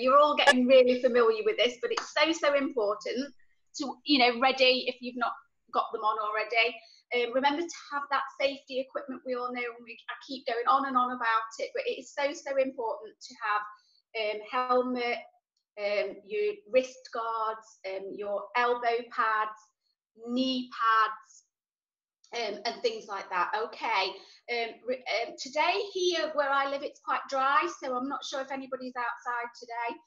you're all getting really familiar with this, but it's so important to, you know, ready if you've not got them on already. Remember to have that safety equipment. We all know, and I keep going on and on about it, but it is so important to have helmet, your wrist guards, your elbow pads, knee pads, and things like that. Okay. Today here where I live, it's quite dry, so I'm not sure if anybody's outside today.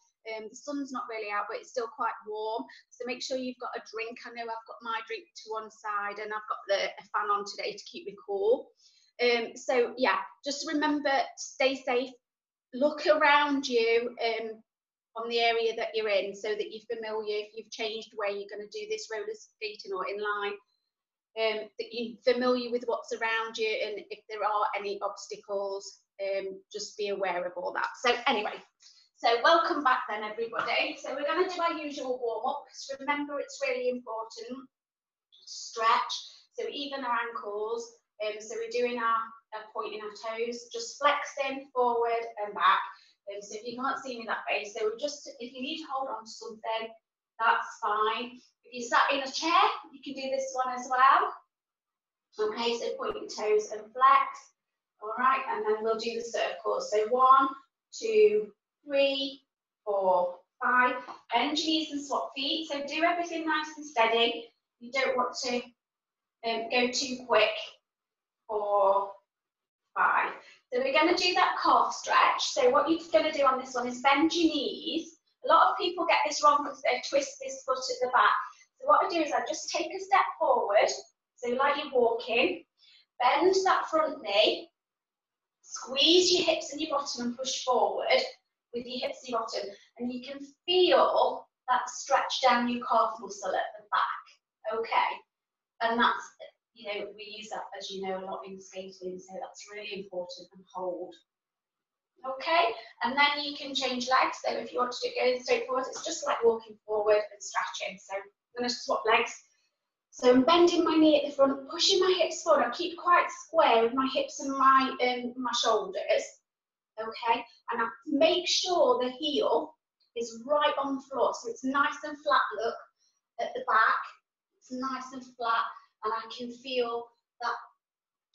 The sun's not really out, but it's still quite warm, so make sure you've got a drink. I know I've got my drink to one side, and I've got a fan on today to keep me cool. So yeah, just remember to stay safe. Look around you on the area that you're in, so that you're familiar, if you've changed where you're going to do this roller skating or inline, that you're familiar with what's around you, and if there are any obstacles, just be aware of all that. So anyway, so welcome back then, everybody. So we're going to do our usual warm-up, because remember, it's really important to stretch, so even our ankles. So we're doing our pointing our toes, just flexing forward and back. So if you can't see me that way, so just, if you need to hold on to something, that's fine. If you sat in a chair, you can do this one as well. Okay, so point your toes and flex. All right, and then we'll do the circles. So 1, 2, 3, 4, 5. Bend your knees and swap feet. So do everything nice and steady. You don't want to go too quick. 4, 5. So we're going to do that calf stretch. So what you're going to do on this one is bend your knees. A lot of people get this wrong because they twist this foot at the back. So what I do is I just take a step forward, so like you're walking, bend that front knee, squeeze your hips and your bottom and push forward with your hips and your bottom, and you can feel that stretch down your calf muscle at the back, okay? And that's, you know, we use that, as you know, a lot in skating, so that's really important. And hold. Okay, and then you can change legs. So if you want to go straight forward, it's just like walking forward and stretching. So I'm going to swap legs. So I'm bending my knee at the front, pushing my hips forward. I keep quite square with my hips and my shoulders. Okay, and I make sure the heel is right on the floor, so it's nice and flat. Look at the back, it's nice and flat, and I can feel that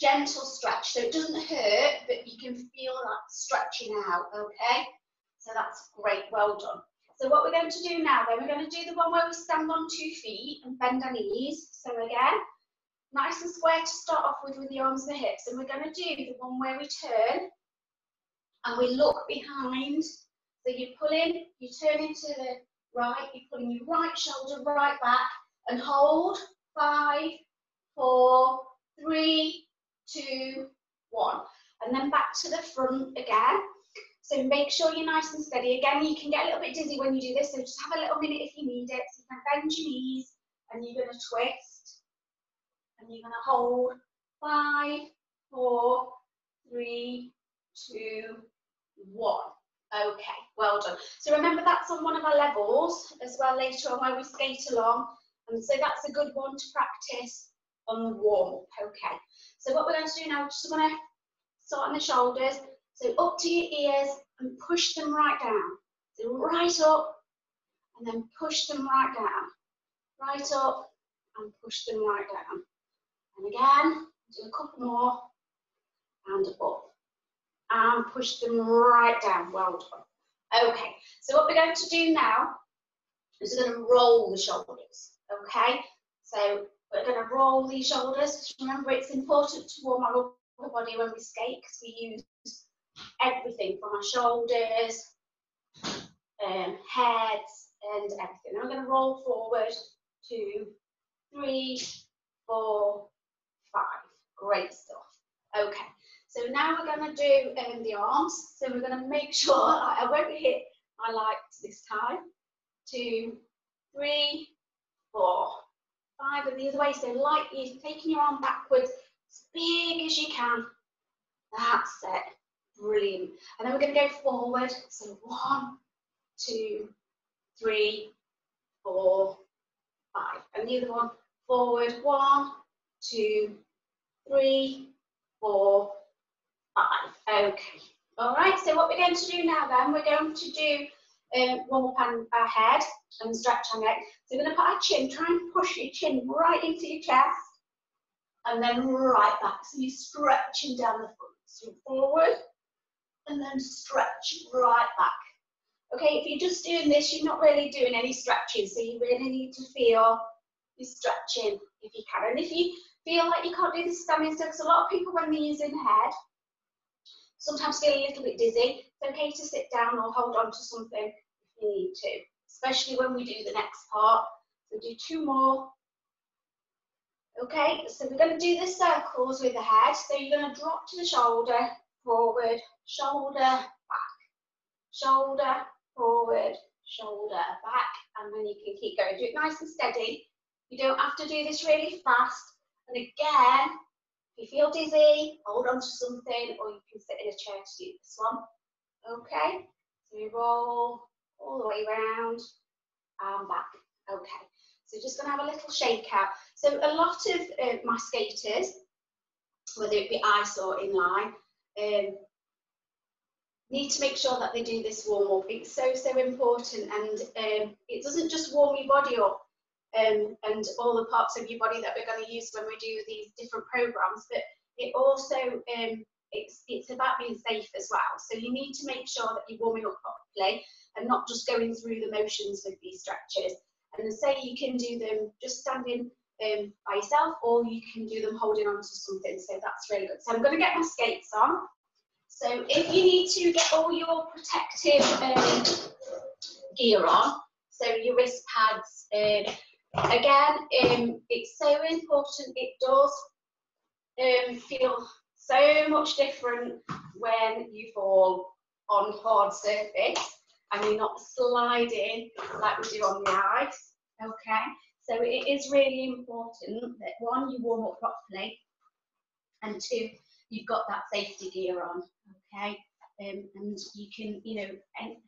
gentle stretch, so it doesn't hurt, but you can feel that stretching out, okay? So that's great, well done. So what we're going to do now then, we're going to do the one where we stand on 2 feet and bend our knees. So again, nice and square to start off with the arms and the hips, and we're going to do the one where we turn and we look behind. So you pull in, you turn into the right, you're pulling your right shoulder right back and hold. 5, 4, 3, 2, 1, and then back to the front again. So make sure you're nice and steady. Again, you can get a little bit dizzy when you do this, so just have a little minute if you need it. So you can bend your knees, and you're going to twist, and you're going to hold. 5, 4, 3, 2, 1. Okay, well done. So remember, that's on one of our levels as well later on where we skate along, and so that's a good one to practice on the warm-up. Okay, so what we're going to do now, we're just going to start on the shoulders, so up to your ears and push them right down. So right up and then push them right down. Right up and push them right down. And again, do a couple more and up and push them right down. Well done. Okay, so what we're going to do now is we're going to roll the shoulders. Okay, so we're going to roll these shoulders. Remember, it's important to warm our upper body when we skate, because we use everything from our shoulders, heads, and everything. And we're going to roll forward. 2, 3, 4, 5. Great stuff. Okay, so now we're going to do the arms. So we're going to make sure I won't hit my lights this time. 2, 3, 4, 5, and the other way. So lightly taking your arm backwards as big as you can. That's it. Brilliant. And then we're going to go forward. So 1, 2, 3, 4, 5. And the other one, forward. 1, 2, 3, 4, 5. Okay. All right. So what we're going to do now then, we're going to do warm up our head and stretch our neck. So we're going to put our chin, try and push your chin right into your chest, and then right back. So you're stretching down the front. So forward, and then stretch right back. Okay, if you're just doing this, you're not really doing any stretching, so you really need to feel you're stretching if you can. And if you feel like you can't do this standing still, because a lot of people when they're using head, sometimes feel a little bit dizzy. It's okay to sit down or hold on to something if you need to, especially when we do the next part. So do 2 more. Okay, so we're going to do the circles with the head. So you're going to drop to the shoulder, forward, shoulder, back, shoulder, forward, shoulder, back, and then you can keep going. Do it nice and steady. You don't have to do this really fast. And again, if you feel dizzy, hold on to something, or you can sit in a chair to do this one. Okay, so we roll all the way around and back. Okay, so just going to have a little shake out. So a lot of my skaters, whether it be ice or inline, need to make sure that they do this warm up. It's so important, and it doesn't just warm your body up and all the parts of your body that we're going to use when we do these different programs, but it also it's about being safe as well. So you need to make sure that you're warming up properly and not just going through the motions with these stretches. And say you can do them just standing by yourself, or you can do them holding on to something. So that's really good. So I'm going to get my skates on. So if you need to get all your protective gear on, so your wrist pads, again, it's so important. It does feel so much different when you fall on hard surface and you're not sliding like we do on the ice. Okay, so it is really important that 1, you warm up properly, and 2, you've got that safety gear on. Okay, and you can, you know,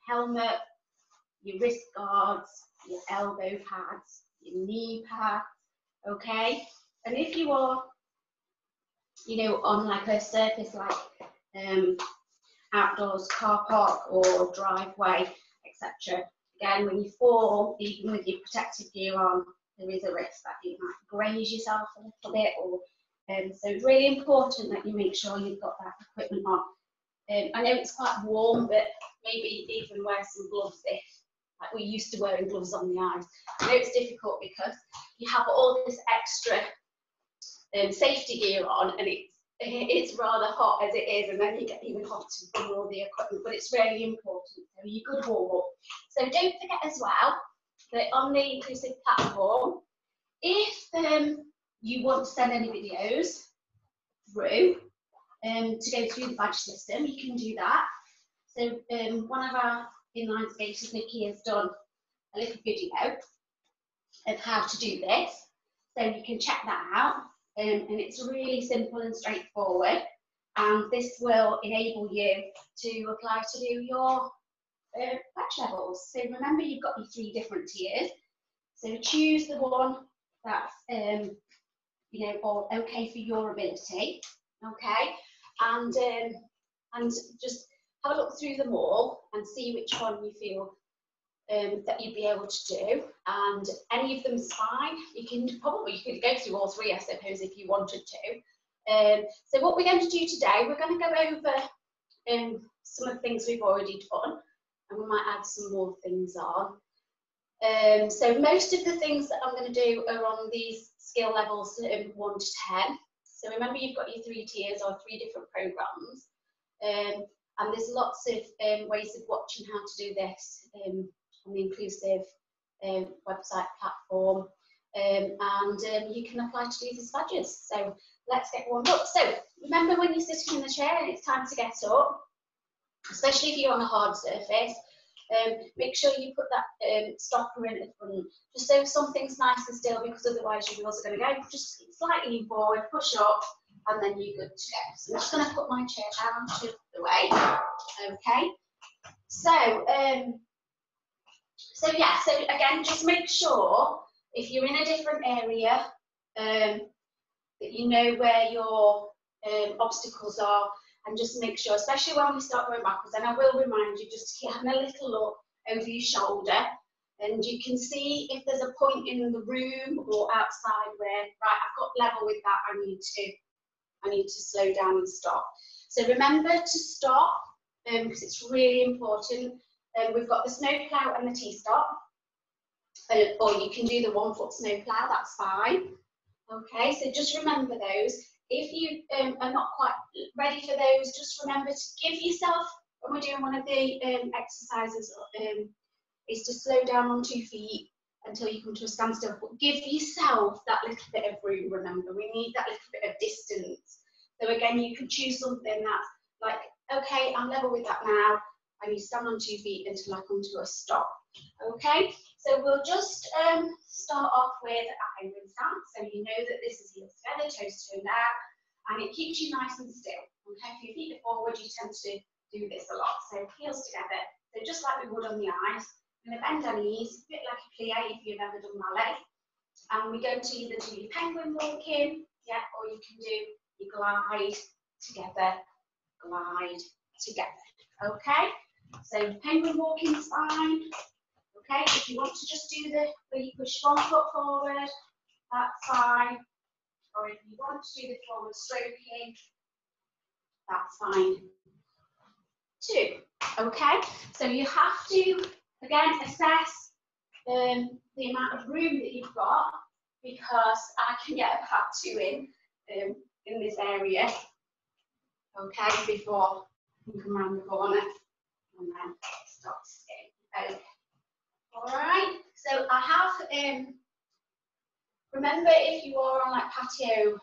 helmet, your wrist guards, your elbow pads, your knee pads. Okay, and if you are, you know, on like a surface like outdoors, car park or driveway, etc. Again, when you fall, even with your protective gear on, there is a risk that you might graze yourself a little bit, or so it's really important that you make sure you've got that equipment on. I know it's quite warm, but maybe even wear some gloves if, like we used to wearing gloves on the ice. I know it's difficult because you have all this extra safety gear on, and it's rather hot as it is, and then you get even hotter from all the equipment, but it's really important. So you could warm up. So don't forget as well that on the Inclusive platform, if you want to send any videos through to go through the badge system, you can do that. So one of our inline skaters, Nikki, has done a little video of how to do this, so you can check that out. And it's really simple and straightforward, and this will enable you to apply to do your badge levels. So remember, you've got your 3 different tiers, so choose the one that's you know, or okay for your ability. Okay, and just have a look through them all and see which one you feel that you'd be able to do, and any of them's fine. You could go through all 3, I suppose, if you wanted to. So what we're going to do today, we're going to go over some of the things we've already done, and we might add some more things on. So most of the things that I'm going to do are on these skill levels 1 to 10. So remember, you've got your 3 tiers or 3 different programs, and there's lots of ways of watching how to do this on the Inclusive website platform, and you can apply to do these badges. So let's get warmed up. So remember, when you're sitting in the chair and it's time to get up, especially if you're on a hard surface, make sure you put that stopper in at the front, just so something's nice and still, because otherwise your wheels are going to go. Just slightly forward, push up, and then you're good to go. So I'm just going to put my chair down to the way. Okay. So yeah, so again, just make sure if you're in a different area that you know where your obstacles are, and just make sure, especially when we start going backwards, and I will remind you just to keep having a little look over your shoulder. And you can see if there's a point in the room or outside where, right, I've got level with that, I need to slow down and stop. So remember to stop, because it's really important. We've got the snow plough and the T-stop, or you can do the 1 foot snow plough, that's fine. Okay, so just remember those. If you are not quite ready for those, just remember to give yourself, when we're doing one of the exercises, is to slow down on 2 feet until you come to a standstill. But give yourself that little bit of room, remember. We need that little bit of distance. So again, you could choose something that's like, okay, I'm level with that now. I need to stand on 2 feet until I come to a stop. Okay, so we'll just start off with a penguin stance. So you know that this is heels together, toes turned out, and it keeps you nice and still. Okay, if your feet are forward, you tend to do this a lot. So heels together, so just like we would on the ice. We're going to bend our knees, a bit like a plie if you've ever done ballet. And we're going to either do your penguin walking, yeah, or you can do your glide together, okay? So penguin walking's fine, okay? If you want to just do the, where you push 1 foot forward, that's fine. Or if you want to do the forward stroking, that's fine too, okay? So you have to, again, assess the amount of room that you've got, because I can get about 2 in this area, okay, before you come around the corner and then stop skiing. Okay. All right, so I have, remember if you are on like patio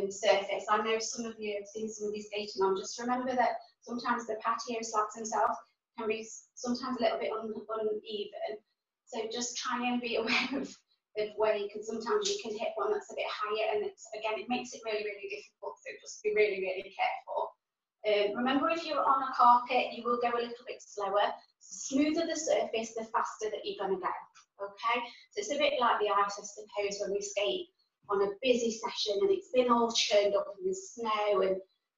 surface, I know some of you have seen some of these skating on, just remember that sometimes the patio slabs themselves can be sometimes a little bit uneven. So just try and be aware of where you can, sometimes you can hit one that's a bit higher, and it's, again, it makes it really, really difficult, so just be really, really careful. Remember, if you're on a carpet, you will go a little bit slower. The smoother the surface, the faster that you're going to go, okay? So it's a bit like the ice, I suppose, when we skate on a busy session and it's been all churned up with snow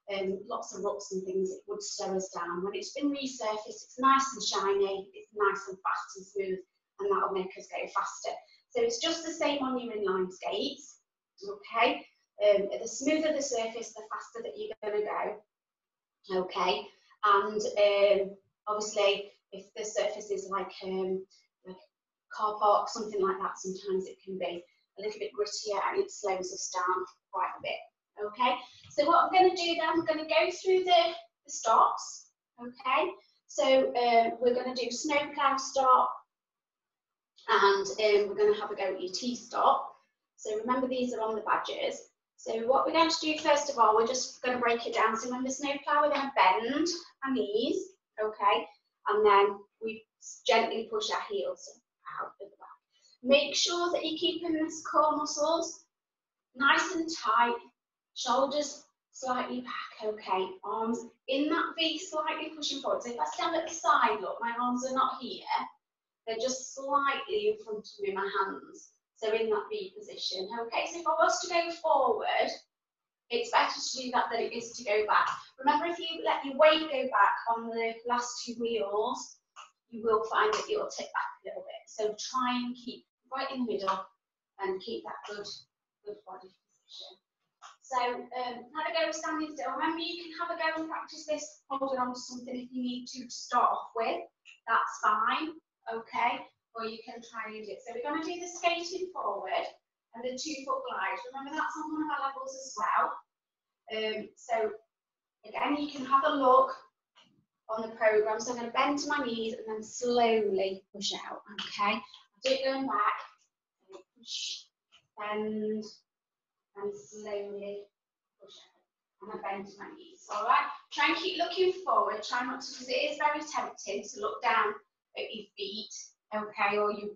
and lots of ruts and things, it would slow us down. When it's been resurfaced, it's nice and shiny, it's nice and fast and smooth, and that'll make us go faster. So it's just the same on your inline skates, okay? The smoother the surface, the faster that you're going to go, okay? And obviously, if the surface is like car park, something like that, sometimes it can be a little bit grittier and it slows us down quite a bit, okay? So what I'm going to do then, I'm going to go through the stops, okay? So we're going to do snow plough stop, and we're going to have a go at your T-stop. So remember, these are on the badges. So what we're going to do first of all, we're just going to break it down. So remember, snow plough, we're going to bend our knees, okay? And then we gently push our heels out at the back. Make sure that you're keeping this core muscles nice and tight, shoulders slightly back, okay? Arms in that V, slightly pushing forward. So if I stand at the side, look, my arms are not here. They're just slightly in front of me, my hands. So in that V position, okay? So if I was to go forward, it's better to do that than it is to go back. Remember, if you let your weight go back on the last 2 wheels, you will find that you'll tip back a little bit. So try and keep right in the middle and keep that good body position. So have a go standing still. Remember, you can have a go and practice this holding on to something if you need to start off with. That's fine, okay? Or you can try and do it. So we're going to do the skating forward and the 2-foot glide. Remember, that's on one of our levels as well. So again, you can have a look on the program. So I'm going to bend to my knees and then slowly push out, okay? I'll do it going back. Push, bend, and slowly push out. And I bend to my knees, all right? Try and keep looking forward. Try not to, because it is very tempting to look down at your feet, okay? Or you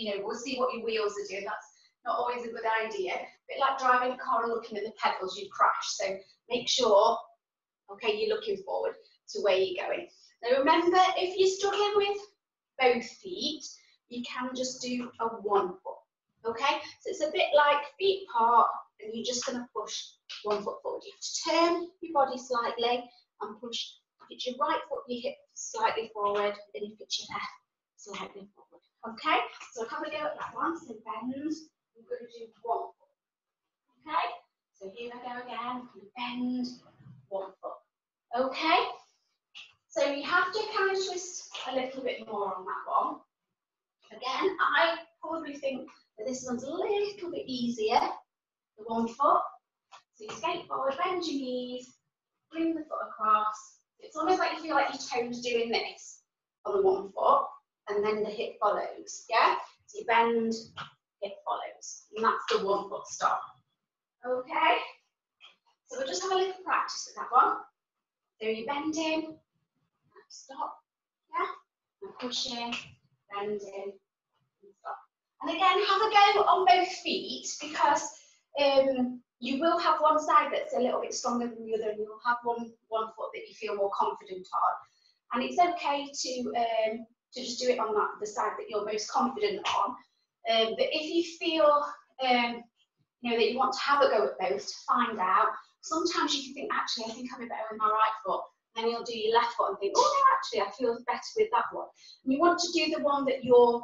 know, we'll see what your wheels are doing. That's not always a good idea. A bit like driving a car and looking at the pedals, you crash. So make sure, okay, you're looking forward to where you're going. Now remember, if you're struggling with both feet, you can just do a 1 foot, okay? So it's a bit like feet apart, and you're just going to push 1 foot forward. You have to turn your body slightly and push. If it's your right foot, you hip slightly forward, and if it's your left, slightly forward. Okay, so have a go at that one. So bend, we're going to do 1 foot. Okay, so here I go again, bend, 1 foot. Okay, so you have to kind of twist a little bit more on that one. Again, I probably think that this one's a little bit easier, the 1 foot. So you skate forward, bend your knees, bring the foot across. It's almost like you feel like your toes doing this on the 1 foot, and then the hip follows, yeah? So you bend, hip follows, and that's the 1 foot stop. Okay? So we'll just have a little practice with that one. So you're bending, stop, yeah? And pushing, bending, and stop. And again, have a go on both feet, because you will have one side that's a little bit stronger than the other, and you'll have one foot that you feel more confident on. And it's okay to just do it on the side that you're most confident on. But if you feel you know, that you want to have a go at both to find out, sometimes you can think, actually, I think I'll be better with my right foot. And then you'll do your left foot and think, oh no, actually, I feel better with that one. And you want to do the one that you're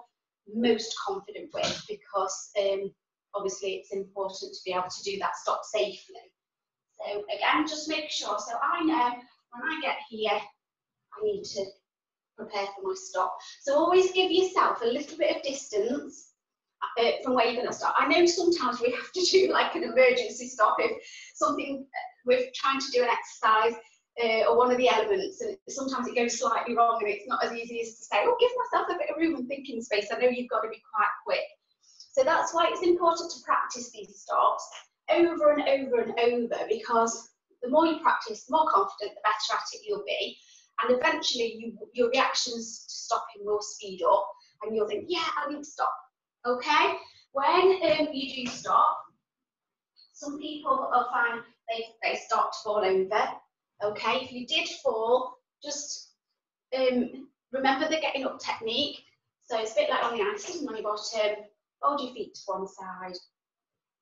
most confident with, because obviously it's important to be able to do that stop safely. So again, just make sure. So I know when I get here, I need to prepare for my stop. So always give yourself a little bit of distance from where you're going to start. I know sometimes we have to do like an emergency stop if something, we're trying to do an exercise or one of the elements, and sometimes it goes slightly wrong, and it's not as easy as to say, oh, give myself a bit of room and thinking space. I know you've got to be quite quick. So that's why it's important to practice these stops over and over and over, because the more you practice, the more confident, the better at it you'll be. And eventually your reactions to stopping will speed up, and you'll think, yeah, I need to stop. Okay? When you do stop, some people will find they start to fall over. Okay? If you did fall, just remember the getting up technique. So it's a bit like on the ice, sitting on your bottom, hold your feet to one side,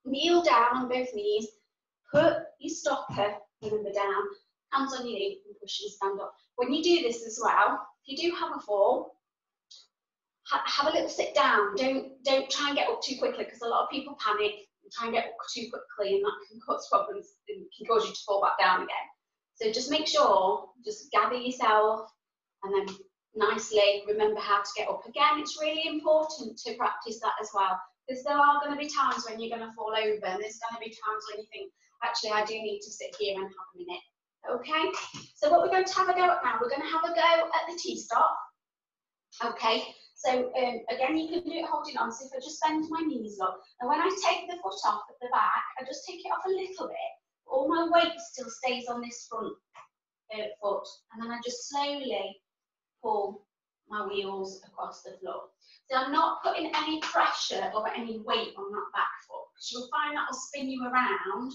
kneel down on both knees, put your stopper, remember, down, hands on your knee, and push and stand up. When you do this as well, if you do have a fall, have a little sit down. Don't try and get up too quickly, because a lot of people panic and try and get up too quickly, and that can cause problems and can cause you to fall back down again. So just make sure, just gather yourself, and then nicely remember how to get up. Again, it's really important to practice that as well, because there are going to be times when you're going to fall over, and there's going to be times when you think, actually, I do need to sit here and have a minute. Okay, so what we're going to have a go at now, we're going to have a go at the T-stop. Okay, so again, you can do it holding on. So if I just bend my knees up, and when I take the foot off at the back, I just take it off a little bit. All my weight still stays on this front foot, and then I just slowly pull my wheels across the floor. So I'm not putting any pressure or any weight on that back foot, because you'll find that will spin you around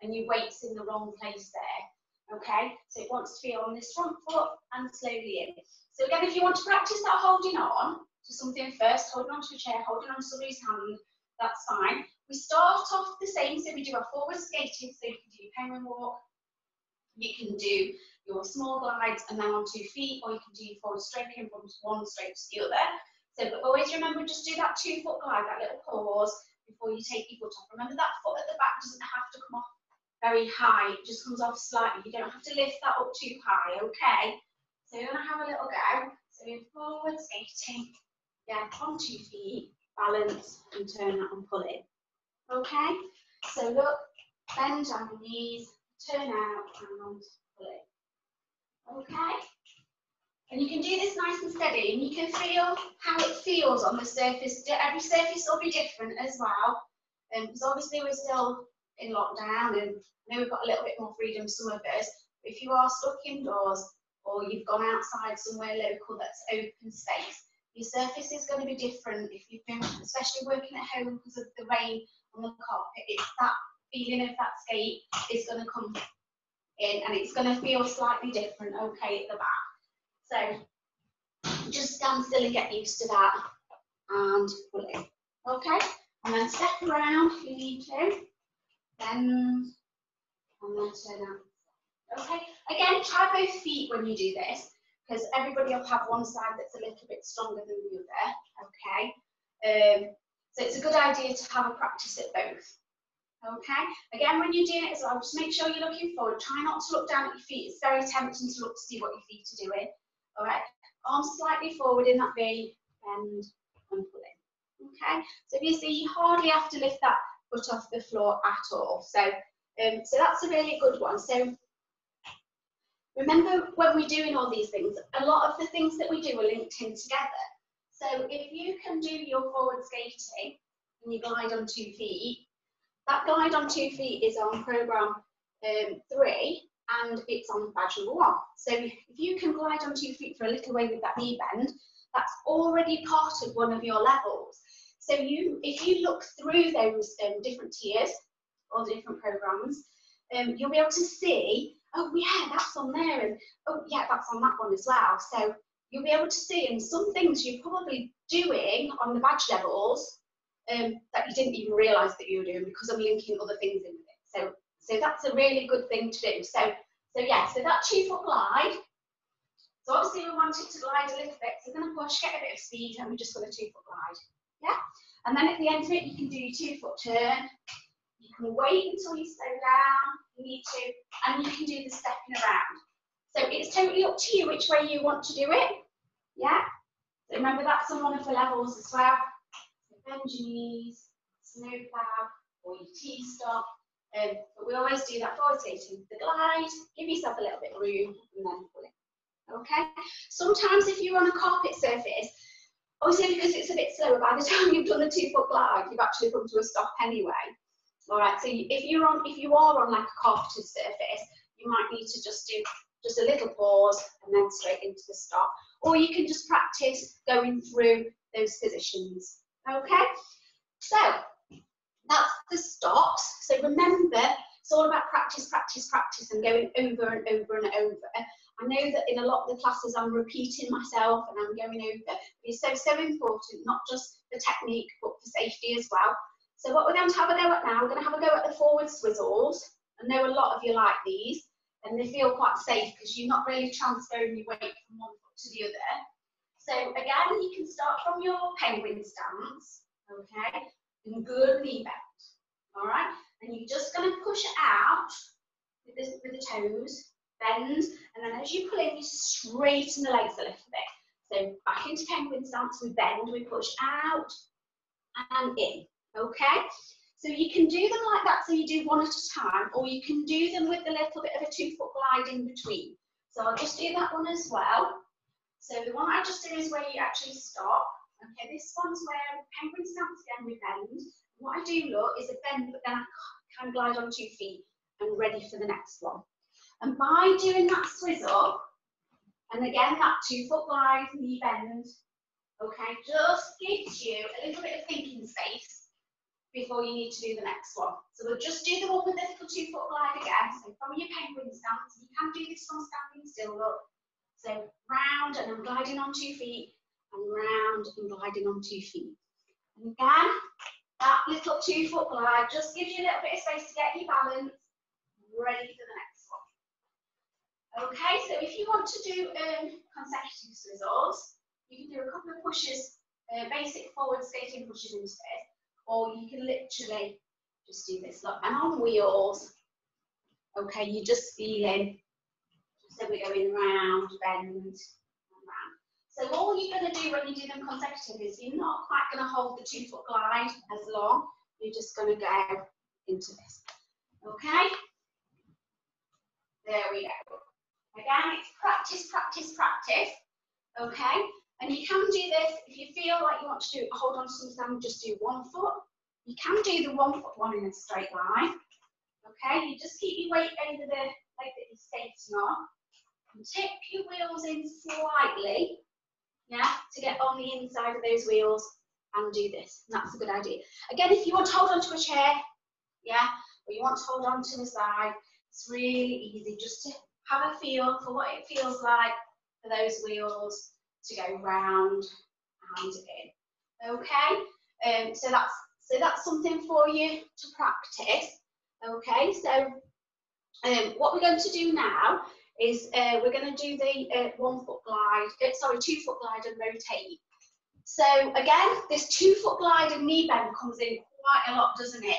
and your weight's in the wrong place there. Okay, so it wants to be on this front foot and slowly in. So again, if you want to practice that holding on to something first, holding on to a chair, holding on to somebody's hand, that's fine. We start off the same, so we do our forward skating, so you can do your penguin walk, you can do your small glides and then on 2 feet, or you can do your forward stroking from one stroke to the other. So but always remember, just do that 2 foot glide, that little pause before you take your foot off. Remember that foot at the back doesn't have to come off very high, it just comes off slightly. You don't have to lift that up too high, okay? So you're going to have a little go. So you're forward skating, yeah, on 2 feet, balance, and turn that and pull in. Okay? So look, bend down your knees, turn out, and pull in. Okay? And you can do this nice and steady, and you can feel how it feels on the surface. Every surface will be different as well. Because obviously we're still in lockdown, and I know we've got a little bit more freedom, some of us. But if you are stuck indoors, or you've gone outside somewhere local that's open space, your surface is going to be different. If you've been, especially working at home because of the rain on the carpet, it's that feeling of that skate is going to come in, and it's going to feel slightly different, okay, at the back. So just stand still and get used to that, and pull in, okay? And then step around if you need to, bend, and then turn out. Okay, again, try both feet when you do this. because everybody will have one side that's a little bit stronger than the other, okay? So it's a good idea to have a practice at both, okay? Again, when you're doing it as well, just make sure you're looking forward. Try not to look down at your feet. It's very tempting to look to see what your feet are doing, all right? Arms slightly forward in that V, bend and pull in, okay? So you see, you hardly have to lift that foot off the floor at all. So that's a really good one. So remember, when we're doing all these things, a lot of the things that we do are linked in together. So if you can do your forward skating and you glide on 2 feet, that glide on 2 feet is on program 3 and it's on badge number 1. So if you can glide on 2 feet for a little way with that knee bend, that's already part of one of your levels. So if you look through those different tiers or the different programs, you'll be able to see, oh yeah, that's on there, and oh yeah, that's on that one as well. So you'll be able to see, and some things you're probably doing on the badge levels that you didn't even realise that you were doing, because I'm linking other things in with it. So that's a really good thing to do. So yeah, so that 2 foot glide. So obviously we want it to glide a little bit, so we're going to push, get a bit of speed, and we're just going to 2 foot glide. Yeah, and then at the end of it, you can do your 2 foot turn. You can wait until you slow down, if you need to, and you can do the stepping around. So it's totally up to you which way you want to do it. Yeah. So remember, that's on one of the levels as well. So bend your knees, snow plough, or your T-stop. But we always do that forward skating. The glide, give yourself a little bit of room, and then pull it. Okay. Sometimes if you're on a carpet surface, obviously because it's a bit slower, by the time you've done the 2 foot glide, you've actually come to a stop anyway. All right. So if you are on like a carpeted surface, you might need to just do just a little pause and then straight into the stop, or you can just practice going through those positions. Okay. So that's the stops. So remember, it's all about practice, practice, practice, and going over and over and over. I know that in a lot of the classes I'm repeating myself and I'm going over, but it's so important, not just for technique, but for safety as well. So what we're going to have a go at now, we're going to have a go at the forward swizzles. I know a lot of you like these, and they feel quite safe because you're not really transferring your weight from one foot to the other. So again, you can start from your penguin stance, okay, and good knee bend, all right? And you're just going to push it out with the toes, bend, and then as you pull in, you straighten the legs a little bit. So back into penguin stance, we bend, we push out and in, okay? So you can do them like that, so you do one at a time, or you can do them with a little bit of a 2 foot glide in between. So I'll just do that one as well. So the one I just did is where you actually stop. Okay, this one's where penguin stance again, we bend. What I do, look, is a bend, but then I can glide on 2 feet and ready for the next one. And by doing that swizzle, and again that 2 foot glide, knee bend, okay, just gives you a little bit of thinking space before you need to do the next one. So we'll just do the one with the little 2 foot glide again. So from your penguin stance, you can do this from standing still, look. So round, and I'm gliding on 2 feet, and round and gliding on 2 feet. And again, that little 2 foot glide just gives you a little bit of space to get your balance, ready for the next one. Okay, so if you want to do consecutive swizzles, you can do a couple of pushes, basic forward skating pushes instead, or you can literally just do this. Look, and on wheels, okay, you're just feeling, so we're going round, bend, and round. So all you're going to do when you do them consecutive is you're not quite going to hold the 2 foot glide as long, you're just going to go into this. Okay? There we go. Again, it's practice, practice, practice. Okay? And you can do this if you feel like you want to do hold on to something, just do 1 foot. You can do the 1 foot one in a straight line. Okay? You just keep your weight over the leg that you're skating on. And tip your wheels in slightly, yeah, to get on the inside of those wheels and do this. And that's a good idea. Again, if you want to hold on to a chair, yeah, or you want to hold on to the side, it's really easy just to have a feel for what it feels like for those wheels to go round and in. Okay, so that's something for you to practice. Okay, so what we're going to do now is we're going to do the 1 foot glide, 2 foot glide and rotate. So again, this 2 foot glide and knee bend comes in quite a lot, doesn't it?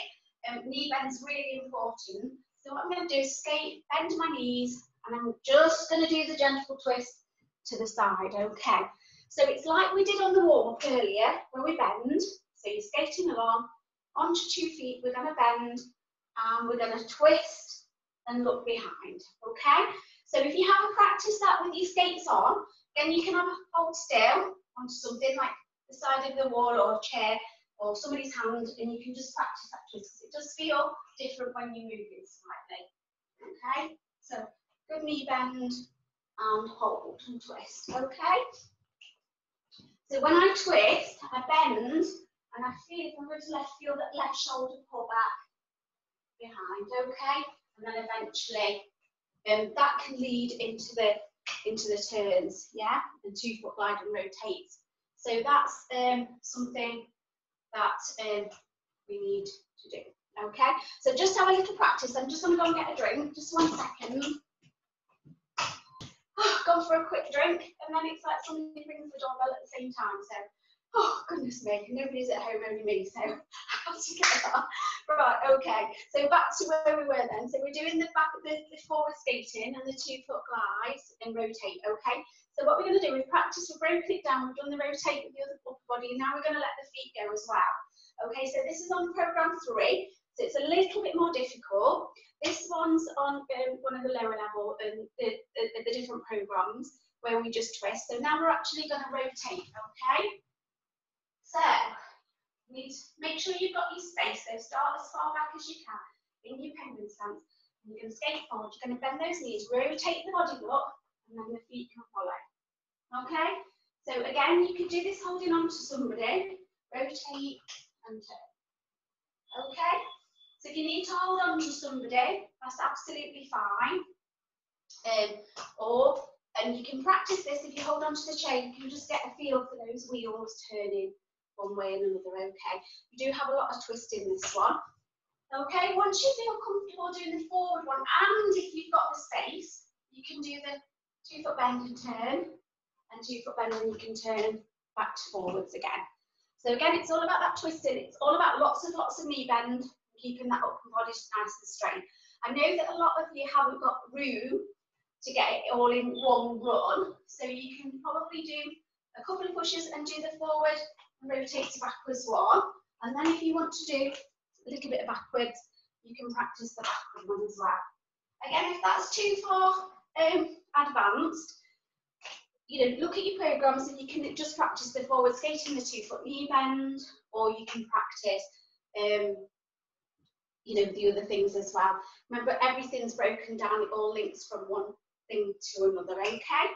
Knee bend's really important. So what I'm going to do is skate, bend my knees, and I'm just going to do the gentle twist to the side, okay? So it's like we did on the warm-up earlier, where we bend. So you're skating along, onto 2 feet, we're going to bend, and we're going to twist and look behind, okay? So if you haven't practiced that with your skates on, then you can have a hold still onto something like the side of the wall or a chair or somebody's hand, and you can just practice that twist, because it does feel different when you're moving slightly, okay? So good knee bend and hold and twist, okay? So when I twist, I bend, and I feel, if I'm going to left, feel that left shoulder pull back behind, okay? And then eventually, that can lead into the turns, yeah? And 2 foot glide and rotates. So that's something that we need to do, okay? So just have a little practice. I'm just going to go and get a drink, just 1 second. Gone for a quick drink, and then it's like somebody rings the doorbell at the same time. So, oh goodness me, nobody's at home, only me. So I have to get that. Right, okay. So back to where we were then. So we're doing the forward skating and the 2 foot glides and rotate. Okay. So what we're going to do is practice. We've broken it down. We've done the rotate with the other upper body, and now we're going to let the feet go as well. Okay. So this is on program 3. So it's a little bit more difficult. This one's on one of the lower level and the different programs where we just twist. So now we're actually going to rotate, okay? So make sure you've got your space. So start as far back as you can in your penguin stance. You're going to skate forward. You're going to bend those knees, rotate the body up, and then the feet can follow. Okay? So again, you can do this holding on to somebody, rotate and turn. Okay? So if you need to hold on to somebody, that's absolutely fine. And you can practice this if you hold on to the chair, you can just get a feel for those wheels turning one way and another, okay? You do have a lot of twist in this one. Okay, once you feel comfortable doing the forward one, and if you've got the space, you can do the 2 foot bend and turn, and 2 foot bend, and you can turn back to forwards again. So again, it's all about that twisting. It's all about lots of knee bend, keeping that upper body nice and straight. I know that a lot of you haven't got room to get it all in one run, so you can probably do a couple of pushes and do the forward and rotate to backwards one, and then if you want to do a little bit of backwards, you can practice the backward one as well. Again, if that's too far advanced, you know, look at your programs and you can just practice the forward skating, the 2 foot knee bend, or you can practice you know, the other things as well. Remember, everything's broken down, it all links from one thing to another, okay?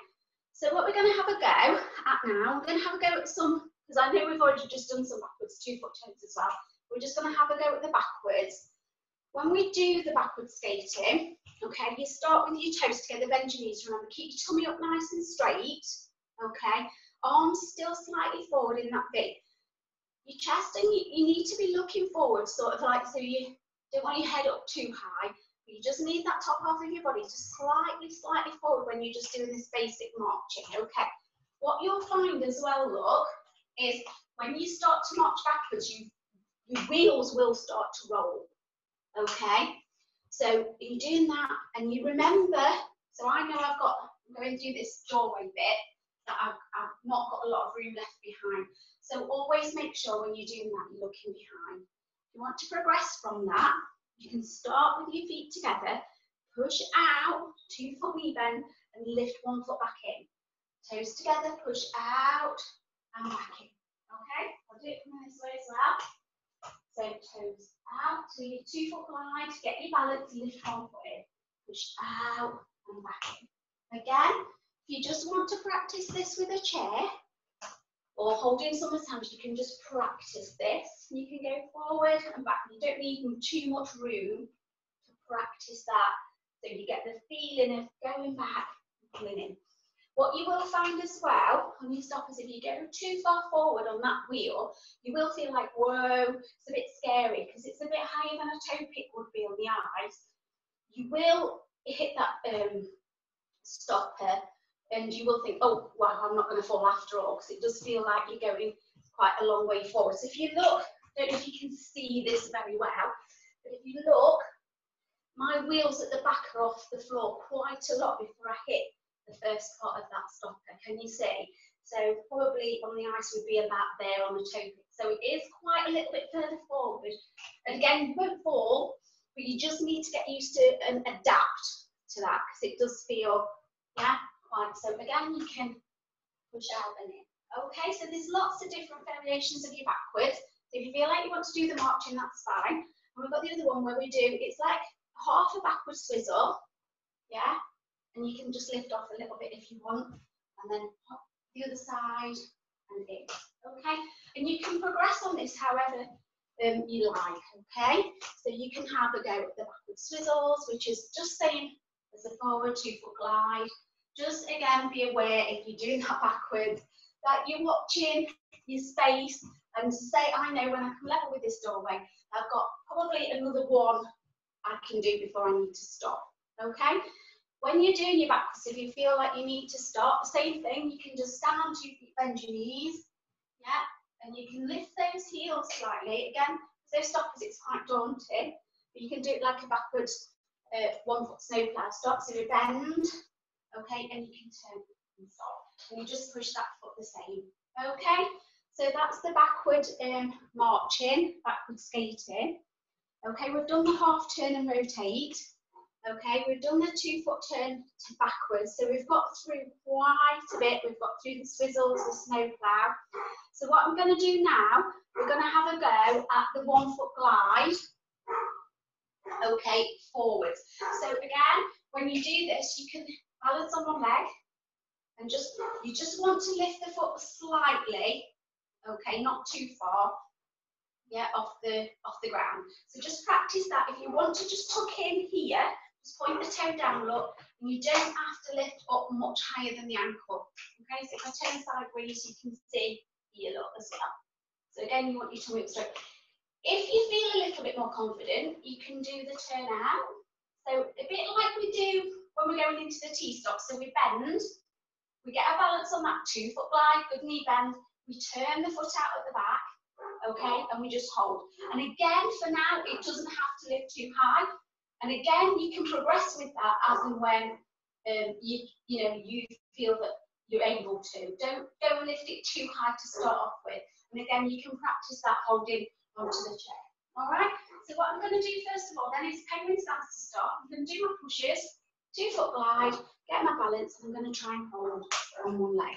So what we're going to have a go at now, we're going to have a go at some, because I know we've already just done some backwards 2 foot turns as well. We're just going to have a go at the backwards. When we do the backward skating, okay, you start with your toes together, bend your knees, remember, keep your tummy up nice and straight, okay? Arms still slightly forward in that V. Your chest, and you need to be looking forward, sort of like, so you don't want your head up too high, but you just need that top half of your body to slightly forward when you're just doing this basic marching, okay? What you'll find as well, look, is when you start to march backwards, your wheels will start to roll, okay? So you're doing that, and you remember, so I know I'm going through this doorway bit, that I've not got a lot of room left behind. So always make sure when you're doing that, you're looking behind. If you want to progress from that, you can start with your feet together, push out, 2 foot knee bend, and lift 1 foot back in. Toes together, push out, and back in. Okay, I'll do it from this way as well. So toes out, so your 2 foot glide, get your balance, lift 1 foot in, push out, and back in. Again, if you just want to practice this with a chair, or holding someone's hand, you can just practice this. You can go forward and back. You don't need too much room to practice that. So you get the feeling of going back and pulling in. What you will find as well on your stoppers, if you go too far forward on that wheel, you will feel like, whoa, it's a bit scary because it's a bit higher than a toe pick would be on the eyes. You will hit that stopper, and you will think, oh, wow, I'm not going to fall after all, because it does feel like you're going quite a long way forward. So if you look, I don't know if you can see this very well, but if you look, my wheels at the back are off the floor quite a lot before I hit the first part of that stopper. Can you see? So probably on the ice would be about there on the toe pit. So it is quite a little bit further forward. And again, you won't fall, but you just need to get used to and adapt to that, because it does feel, yeah, quite. So again, you can push out and in. Okay, so there's lots of different variations of your backwards. So if you feel like you want to do the marching, that's fine. And we've got the other one where we do, it's like half a backward swizzle, yeah, and you can just lift off a little bit if you want, and then hop the other side and in. Okay, and you can progress on this however you like. Okay, so you can have a go at the backward swizzles, which is just same as the forward 2-foot glide. Just again be aware if you're doing that backwards that you're watching your space, and say, I know when I come level with this doorway, I've got probably another one I can do before I need to stop. Okay, when you're doing your backwards, if you feel like you need to stop, same thing, you can just stand on 2 feet, bend your knees, yeah, and you can lift those heels slightly. Again, those stoppers, it's quite daunting, but you can do it like a backwards 1-foot snowplow stop. So you bend, okay, and you can turn and stop, and you just push that foot the same. Okay, so that's the backward marching, backward skating. Okay, we've done the half turn and rotate. Okay, we've done the 2-foot turn to backwards. So we've got through quite a bit. We've got through the swizzles, the snowplow. So what I'm going to do now, we're going to have a go at the 1-foot glide. Okay, forwards. So again, when you do this, you can balance on one leg, and you just want to lift the foot slightly. Okay, not too far. Yeah, off the ground. So just practice that. If you want to just tuck in here, just point the toe down, look, and you don't have to lift up much higher than the ankle. Okay, so if I turn sideways, you can see here, look, as well. So again, you want your tummy up straight. If you feel a little bit more confident, you can do the turn out. So a bit like we do when we're going into the T-stop. So we bend, we get our balance on that 2-foot glide, good knee bend, we turn the foot out at the back, okay, and we just hold. And again, for now, it doesn't have to lift too high. And again, you can progress with that as and when you feel that you're able to. Don't go and lift it too high to start off with. And again, you can practice that holding onto the chair. All right. So what I'm going to do first of all then is penguin stance to start. I'm going to do my pushes, 2-foot glide, get my balance, and I'm going to try and hold on one leg.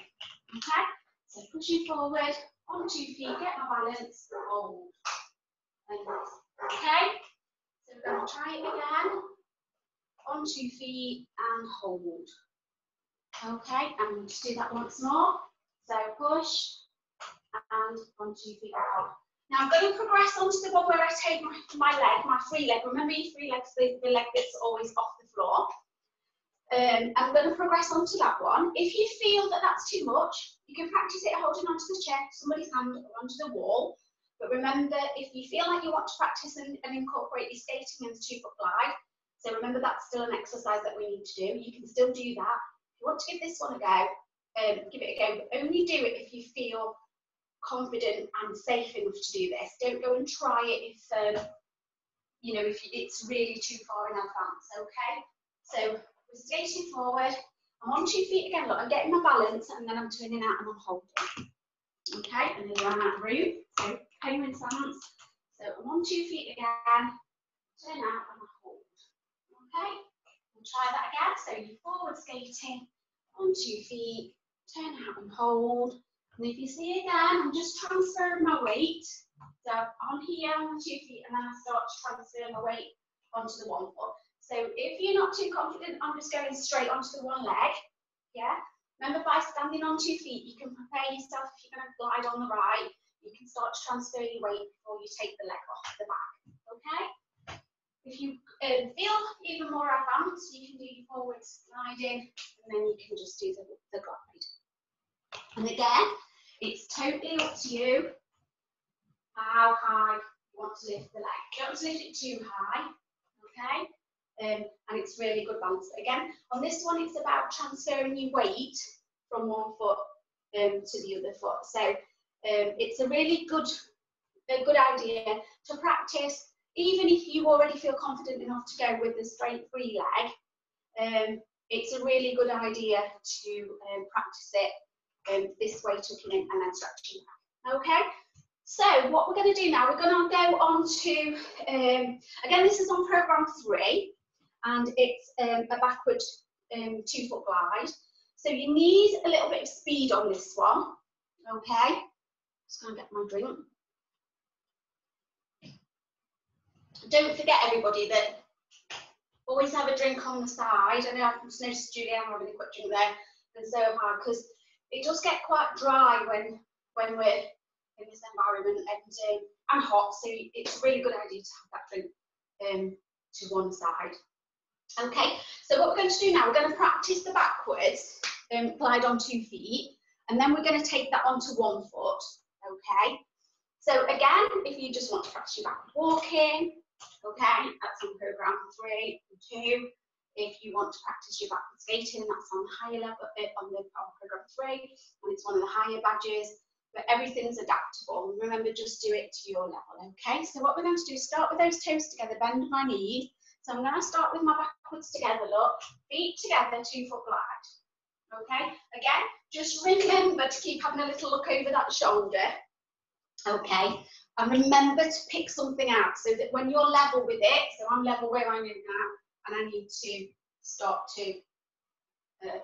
Okay. So pushing forward. On 2 feet, get my balance, hold. Okay, so we're going to try it again. On 2 feet and hold. Okay, and we'll just do that once more. So push and on 2 feet and hold. Now I'm going to progress onto the one where I take my leg, my free leg. Remember your free legs, the leg that's always off the floor. I'm going to progress onto that one. If you feel that that's too much, you can practice it holding onto the chair, somebody's hand, or onto the wall. But remember, if you feel like you want to practice and incorporate your skating and the 2-foot glide, so remember that's still an exercise that we need to do. You can still do that. If you want to give this one a go, give it a go, but only do it if you feel confident and safe enough to do this. Don't go and try it if if it's really too far in advance. Okay, so we're skating forward. I'm on 2 feet again. Look, I'm getting my balance, and then I'm turning out and I'm holding. Okay, and then I'm out of route. So penguin stance. So I'm on 2 feet again. Turn out and I hold. Okay, we'll try that again. So you're forward skating on 2 feet. Turn out and hold. And if you see again, I'm just transferring my weight. So on here, on 2 feet, and then I start to transfer my weight onto the 1 foot. So if you're not too confident, I'm just going straight onto the one leg. Yeah. Remember, by standing on 2 feet, you can prepare yourself. If you're going to glide on the right, you can start to transfer your weight before you take the leg off the back. Okay. If you feel even more advanced, you can do your forward sliding, and then you can just do the glide. And again, it's totally up to you how high you want to lift the leg. You don't want to lift it too high, okay? and it's really good balance. Again, on this one, it's about transferring your weight from one foot to the other foot. So it's a really good idea to practice, even if you already feel confident enough to go with the straight free leg. It's a really good idea to practice it this way, tucking in and then stretching back. Okay, so what we're going to do now, we're going to go on to, again, this is on program 3, and it's a backward 2-foot glide. So you need a little bit of speed on this one. Okay, just going to get my drink. Don't forget, everybody, that always have a drink on the side. I know I've just noticed Julianne having a quick drink there, and so have I, because it does get quite dry when we're in this environment, and hot, so it's a really good idea to have that drink to one side. Okay, so what we're going to do now, we're going to practice the backwards glide on 2 feet, and then we're going to take that onto 1 foot. Okay, so again, if you just want to practice your backward walking, okay, that's on program 3 and 2. If you want to practice your backward skating, that's on higher level on program 3, and it's one of the higher badges. But everything's adaptable. Remember, just do it to your level. Okay, so what we're going to do is start with those toes together, bend my knees. So I'm going to start with my backwards together, look, feet together, 2-foot glide. Okay, again, just remember to keep having a little look over that shoulder. Okay, and remember to pick something out so that when you're level with it, so I'm level where I'm in now, and I need to start to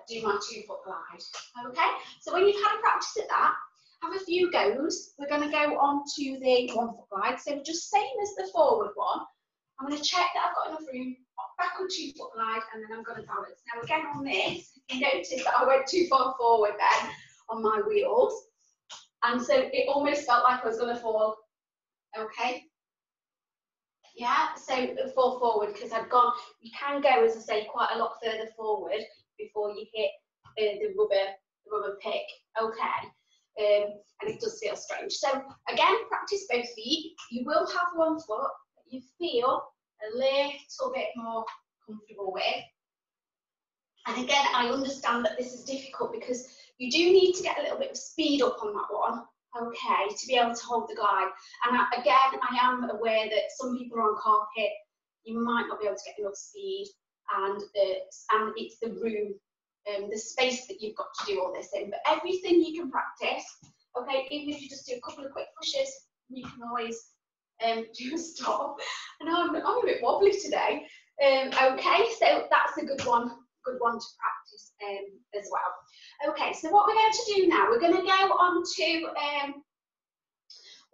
do my 2-foot glide. Okay, so when you've had a practice at that, have a few goes. We're going to go on to the 1-foot glide. So just same as the forward one. I'm going to check that I've got enough room, backward 2-foot glide, and then I'm going to balance. Now again on this, you notice that I went too far forward then on my wheels. And so it almost felt like I was going to fall. Okay. Yeah, so fall forward because I'd gone, you can go, as I say, quite a lot further forward before you hit the rubber pick. Okay. And it does feel strange. So again, practice both feet. You will have 1 foot that you feel a little bit more comfortable with. And again, I understand that this is difficult because you do need to get a little bit of speed up on that one, okay, to be able to hold the glide. And again, I am aware that some people are on carpet, you might not be able to get enough speed, and it's the room, the space that you've got to do all this in. But everything you can practice, okay, even if you just do a couple of quick pushes, you can always do a stop. And I'm a bit wobbly today. Okay, so that's a good one to practice as well. Okay, so what we're going to do now, we're going to go on to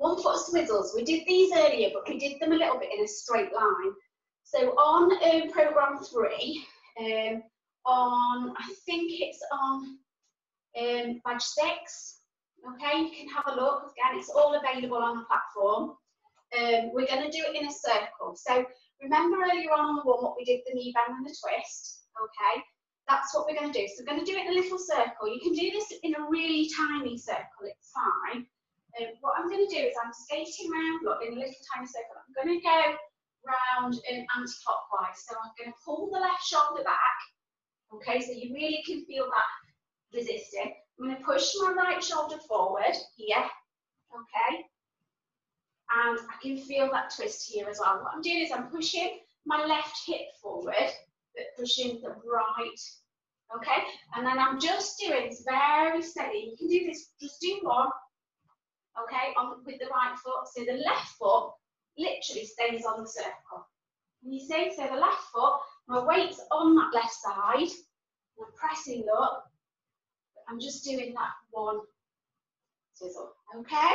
1-foot swizzles. We did these earlier, but we did them a little bit in a straight line. So on program 3, I think it's on badge 6. Okay, you can have a look. Again, it's all available on the platform. We're going to do it in a circle. So remember earlier on the one what we did, the knee bend and the twist. Okay, that's what we're going to do. So we're going to do it in a little circle. You can do this in a really tiny circle, it's fine. What I'm going to do is I'm skating around, look, in a little tiny circle. I'm going to go round anti-clockwise. So I'm going to pull the left shoulder back. Okay, so you really can feel that resisting. I'm going to push my right shoulder forward here. Okay, and I can feel that twist here as well. What I'm doing is I'm pushing my left hip forward, but pushing the right, okay? And then I'm just doing this very steady. You can do this, just do one, okay, with the right foot. So the left foot literally stays on the circle. And you see, so the left foot, my weight's on that left side, I'm pressing up, I'm just doing that one swizzle, okay?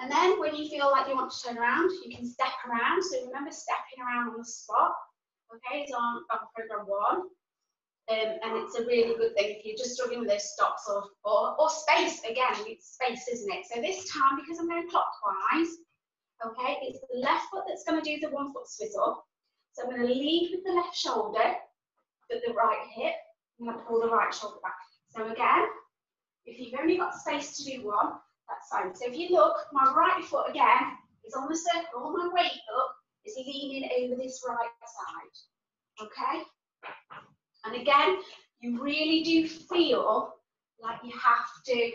And then when you feel like you want to turn around, you can step around. So remember stepping around on the spot. Okay, it's on program 1. And it's a really good thing if you're just struggling with those stops or space. Again, it's space, isn't it? So this time, because I'm going clockwise, okay, it's the left foot that's going to do the 1-foot swizzle. So I'm going to lead with the left shoulder, but the right hip. I'm going to pull the right shoulder back. So again, if you've only got space to do one, that's fine. So if you look, my right foot again is on the circle, my weight up is leaning over this right side. okay? And again, you really do feel like you have to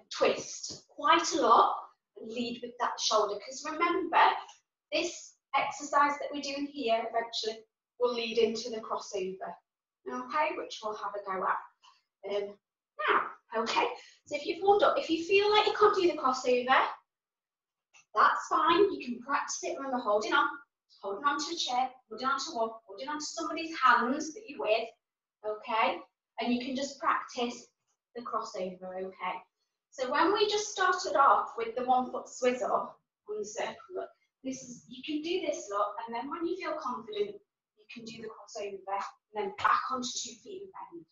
twist quite a lot and lead with that shoulder, because remember, this exercise that we're doing here eventually will lead into the crossover, okay, which we'll have a go at now, okay? So if you've warmed up, if you feel like you can't do the crossover, that's fine. You can practice it. Remember, holding on to a chair, holding on to a wall, holding on to somebody's hands that you're with, okay? And you can just practice the crossover, okay? So when we just started off with the 1 foot swizzle on the circle, look, this is, you can do this, look, and then when you feel confident, you can do the crossover, and then back onto 2 feet and bend,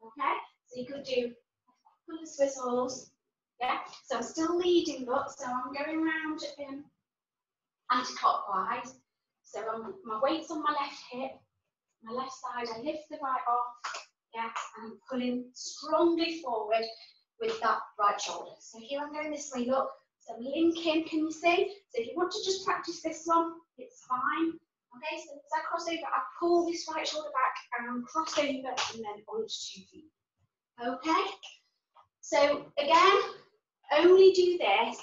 okay? So you could do a couple of swizzles, yeah? So I'm still leading, look, so I'm going around anti-clockwise. So my weight's on my left hip, my left side, I lift the right off, yeah, and I'm pulling strongly forward with that right shoulder. So here I'm going this way, look, so I'm linking, can you see? So if you want to just practice this one, it's fine. Okay, so as I cross over, I pull this right shoulder back and cross over and then onto 2 feet. Okay, so again, only do this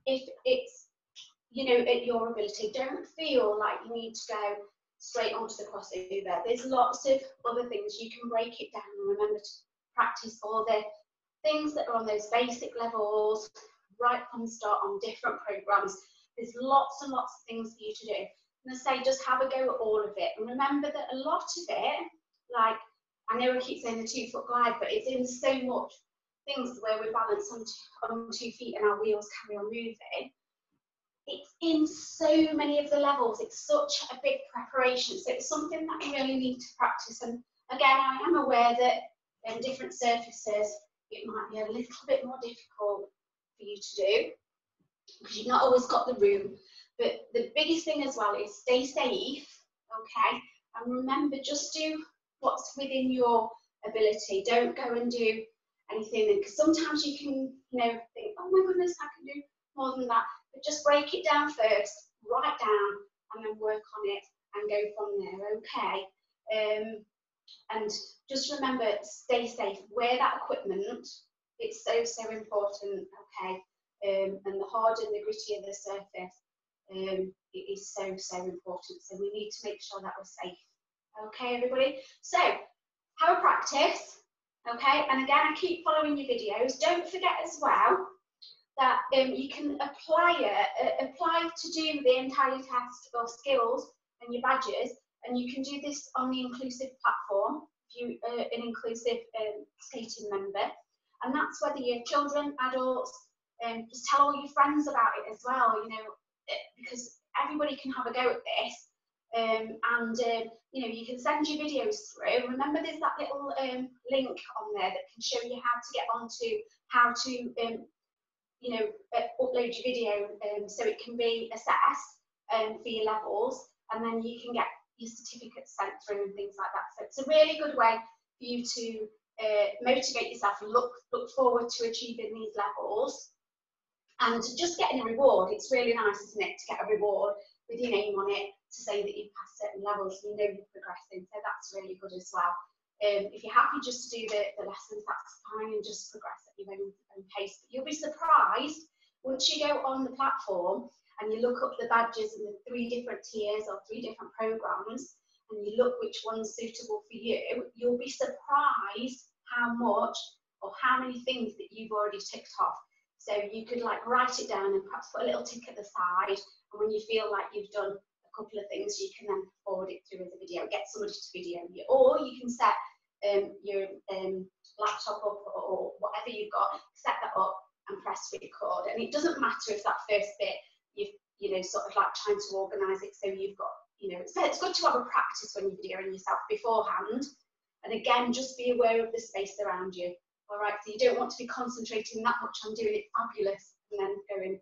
if it's, you know, at your ability. Don't feel like you need to go straight onto the crossover. There's lots of other things. You can break it down and remember to practice all the things that are on those basic levels right from the start on different programs. There's lots and lots of things for you to do. And I say just have a go at all of it. And remember that a lot of it, like, I know I keep saying the 2 foot glide, but it's in so much things where we're balanced on 2 feet and our wheels carry on moving. It's in so many of the levels. It's such a big preparation. So it's something that you really need to practice. And again, I am aware that in different surfaces, it might be a little bit more difficult for you to do because you've not always got the room. But the biggest thing as well is stay safe, okay? And remember, just do what's within your ability. Don't go and do anything, because sometimes you can, you know, think, oh my goodness, I can do more than that. But just break it down first, write down, and then work on it and go from there, okay? And just remember, stay safe, wear that equipment. It's so, so important, okay? And the harder and the grittier the surface, it is so, so important. So we need to make sure that we're safe. Okay, everybody? So, have a practice, okay? And again, I keep following your videos. Don't forget as well that you can apply to do the entire test or skills and your badges, and you can do this on the Inclusive platform if you are an Inclusive skating member. And that's whether you're children, adults, just tell all your friends about it as well, you know, because everybody can have a go at this. You know, you can send your videos through. Remember, there's that little link on there that can show you how to get onto how to you know, upload your video so it can be assessed for your levels, and then you can get your certificates sent through and things like that. So it's a really good way for you to motivate yourself and look forward to achieving these levels and just getting a reward. It's really nice, isn't it, to get a reward with your name on it to say that you've passed certain levels and you know you're progressing. So that's really good as well. If you're happy just to do the lessons, that's fine, and just progress at your own pace. But you'll be surprised once you go on the platform and you look up the badges and the 3 different tiers or 3 different programs, and you look which one's suitable for you, you'll be surprised how much or how many things that you've already ticked off. So you could like write it down and perhaps put a little tick at the side, and when you feel like you've done a couple of things, you can then forward it through as a video, get somebody to video you, or you can set your laptop up or whatever you've got, set that up and press record. And it doesn't matter if that first bit you know, sort of like trying to organise it so you've got, you know, it's good to have a practice when you're videoing yourself beforehand. And again, just be aware of the space around you. All right, so you don't want to be concentrating that much on doing it fabulous and then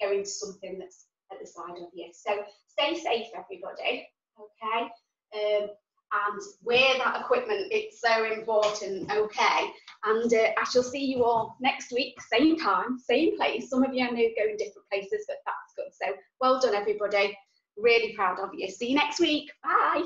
going to something that's at the side of you. So stay safe, everybody. Okay. And wear that equipment, it's so important, okay? And I shall see you all next week, same time, same place. Some of you I know go in different places, but that's good. So well done, everybody. Really proud of you. See you next week. Bye.